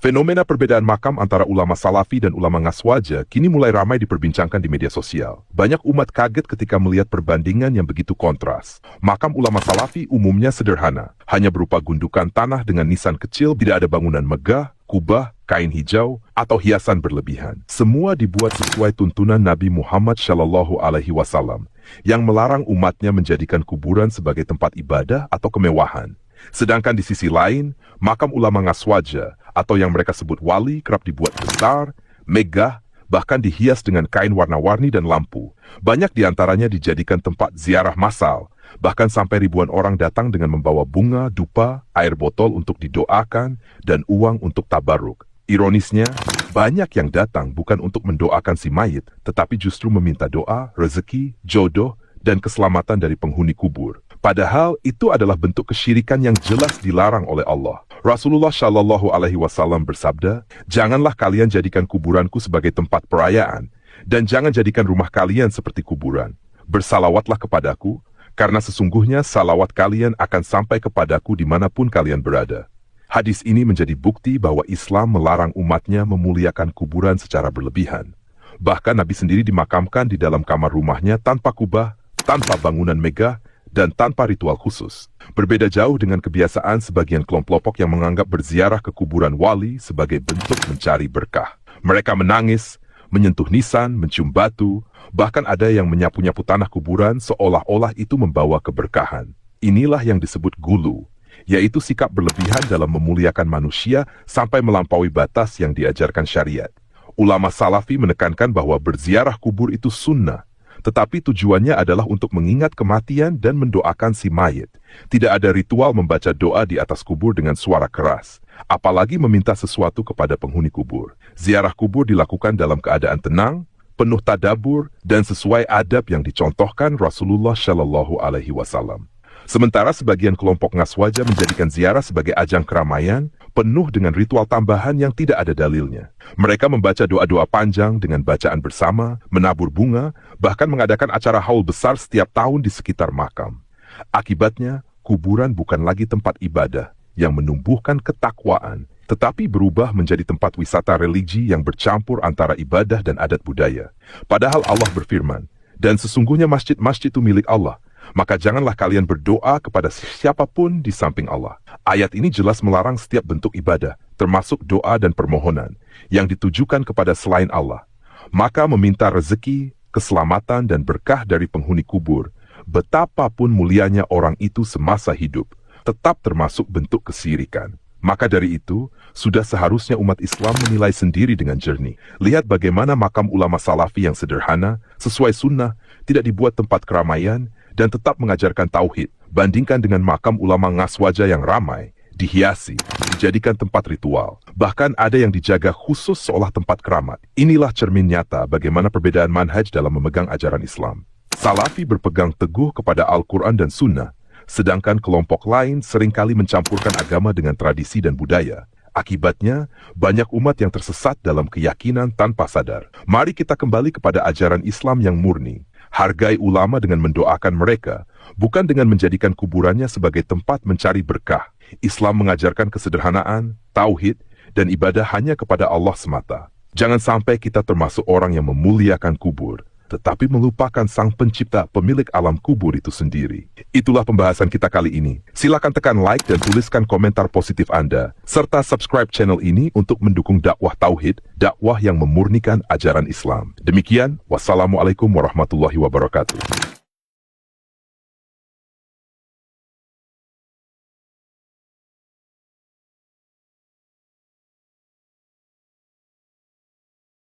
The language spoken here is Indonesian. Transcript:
Fenomena perbedaan makam antara ulama Salafi dan ulama Ngaswaja kini mulai ramai diperbincangkan di media sosial. Banyak umat kaget ketika melihat perbandingan yang begitu kontras. Makam ulama Salafi umumnya sederhana, hanya berupa gundukan tanah dengan nisan kecil, tidak ada bangunan megah, kubah, kain hijau, atau hiasan berlebihan. Semua dibuat sesuai tuntunan Nabi Muhammad SAW yang melarang umatnya menjadikan kuburan sebagai tempat ibadah atau kemewahan. Sedangkan di sisi lain, makam ulama Ngaswaja atau yang mereka sebut wali kerap dibuat besar, megah, bahkan dihias dengan kain warna-warni dan lampu. Banyak diantaranya dijadikan tempat ziarah massal, bahkan sampai ribuan orang datang dengan membawa bunga, dupa, air botol untuk didoakan, dan uang untuk tabarruk. Ironisnya, banyak yang datang bukan untuk mendoakan si mayit, tetapi justru meminta doa, rezeki, jodoh, dan keselamatan dari penghuni kubur. Padahal itu adalah bentuk kesyirikan yang jelas dilarang oleh Allah. Rasulullah SAW bersabda, "Janganlah kalian jadikan kuburanku sebagai tempat perayaan, dan jangan jadikan rumah kalian seperti kuburan. Bersalawatlah kepadaku, karena sesungguhnya salawat kalian akan sampai kepadaku dimanapun kalian berada." Hadis ini menjadi bukti bahwa Islam melarang umatnya memuliakan kuburan secara berlebihan. Bahkan Nabi sendiri dimakamkan di dalam kamar rumahnya tanpa kubah, tanpa bangunan megah, dan tanpa ritual khusus. Berbeda jauh dengan kebiasaan sebagian kelompok yang menganggap berziarah ke kuburan wali sebagai bentuk mencari berkah. Mereka menangis, menyentuh nisan, mencium batu, bahkan ada yang menyapu-nyapu tanah kuburan seolah-olah itu membawa keberkahan. Inilah yang disebut gulu, yaitu sikap berlebihan dalam memuliakan manusia sampai melampaui batas yang diajarkan syariat. Ulama Salafi menekankan bahwa berziarah kubur itu sunnah, tetapi tujuannya adalah untuk mengingat kematian dan mendoakan si mayit. Tidak ada ritual membaca doa di atas kubur dengan suara keras, apalagi meminta sesuatu kepada penghuni kubur. Ziarah kubur dilakukan dalam keadaan tenang, penuh tadabbur, dan sesuai adab yang dicontohkan Rasulullah SAW. Sementara sebagian kelompok Ngaswaja menjadikan ziarah sebagai ajang keramaian, penuh dengan ritual tambahan yang tidak ada dalilnya. Mereka membaca doa-doa panjang dengan bacaan bersama, menabur bunga, bahkan mengadakan acara haul besar setiap tahun di sekitar makam. Akibatnya, kuburan bukan lagi tempat ibadah yang menumbuhkan ketakwaan, tetapi berubah menjadi tempat wisata religi yang bercampur antara ibadah dan adat budaya. Padahal Allah berfirman, "Dan sesungguhnya masjid-masjid itu milik Allah, maka janganlah kalian berdoa kepada siapapun di samping Allah." Ayat ini jelas melarang setiap bentuk ibadah, termasuk doa dan permohonan, yang ditujukan kepada selain Allah. Maka meminta rezeki, keselamatan dan berkah dari penghuni kubur, betapapun mulianya orang itu semasa hidup, tetap termasuk bentuk kesyirikan. Maka dari itu, sudah seharusnya umat Islam menilai sendiri dengan jernih. Lihat bagaimana makam ulama Salafi yang sederhana, sesuai sunnah, tidak dibuat tempat keramaian, dan tetap mengajarkan tauhid. Bandingkan dengan makam ulama Ngaswaja yang ramai, dihiasi, dijadikan tempat ritual. Bahkan ada yang dijaga khusus seolah tempat keramat. Inilah cermin nyata bagaimana perbedaan manhaj dalam memegang ajaran Islam. Salafi berpegang teguh kepada Al-Quran dan Sunnah, sedangkan kelompok lain seringkali mencampurkan agama dengan tradisi dan budaya. Akibatnya, banyak umat yang tersesat dalam keyakinan tanpa sadar. Mari kita kembali kepada ajaran Islam yang murni. Hargai ulama dengan mendoakan mereka, bukan dengan menjadikan kuburannya sebagai tempat mencari berkah. Islam mengajarkan kesederhanaan, tauhid, dan ibadah hanya kepada Allah semata. Jangan sampai kita termasuk orang yang memuliakan kubur, tetapi melupakan sang pencipta pemilik alam kubur itu sendiri. Itulah pembahasan kita kali ini. Silakan tekan like dan tuliskan komentar positif Anda, serta subscribe channel ini untuk mendukung dakwah tauhid, dakwah yang memurnikan ajaran Islam. Demikian, wassalamualaikum warahmatullahi wabarakatuh.